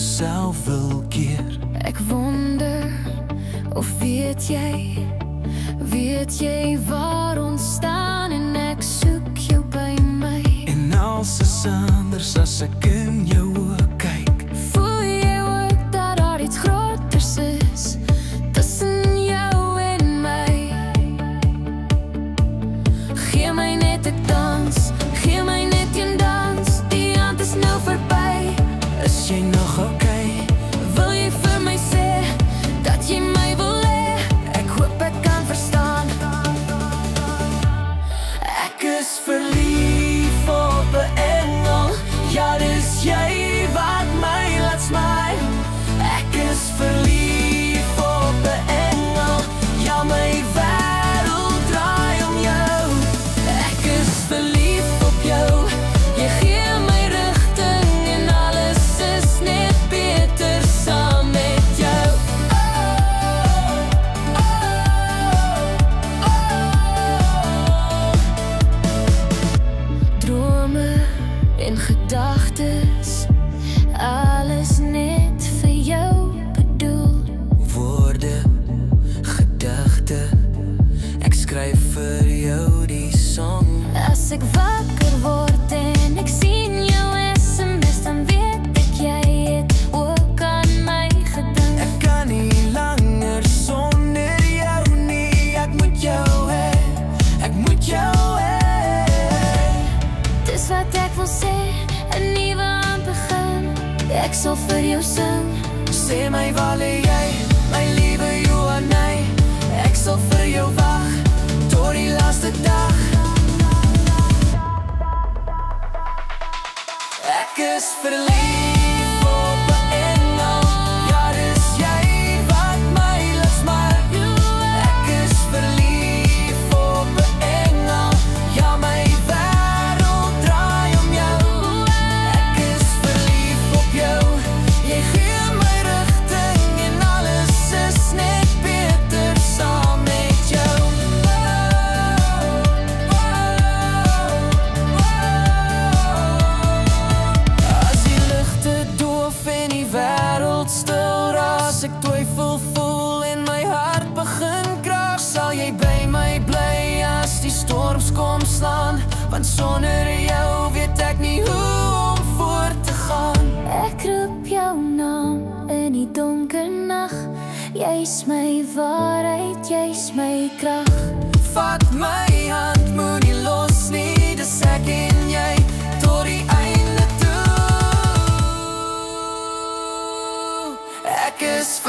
jouself wil keer. Ek wonder of weet jy waar ons staan en ek soek jou by my. En als is anders as ek in jou oë kyk. Voel jy ook dat daar iets groters is tussen jou en my? Gee my net 'n dans, gee my net 'n dans. Die aand is nou verby. Is jy nog okay? Wil jy vir my sê dat jy my wil hê? Ek hoop ek kan verstaan. Ek is verlief op 'n engel. Ja, dis jy wat my laat smile. Ek is verlief op 'n engel. Ja, my wêreld draai om jou. Ek is verlief op jou. Jy gee my rigting en alles is net beter saam met jou. Drome en gedagtes, alles net vir jou bedoel. Woorde, gedigte, ek skryf vir jou die song. As ek wakker word en ek sien jou SMS, dan weet ek jy het ook aan my gedink. Ek kan nie langer sonder jou nie. Ek moet jou hê, ek moet jou hê. Dis wat ek wil sê, 'n nuwe aand begin. Ek sal vir jou sing. Sê my waar lê jy, my liewe Johanay. Ek sal vir jou wag tot die laaste dag. Ek is verlief op 'n engel. Ja, dis jy wat my laat smile. Ek is verlief op 'n engel. Ja, my wêreld draai om jou. Ek is verlief op jou. Jy gee my rigting en alles is net beter saam met jou. As die ligte doof en die wêreld stil raas, ek twyfel voel en my hart begin kraak, sal jy by my bly as die storms kom slaan, want sonder jou weet ek nie hoe om voort te gaan. Ek roep jou naam in die donker nag. Jy's my waarheid, jy's my krag. Vat my hand, moenie los nie, dis ek en jy tot die einde toe. Ek is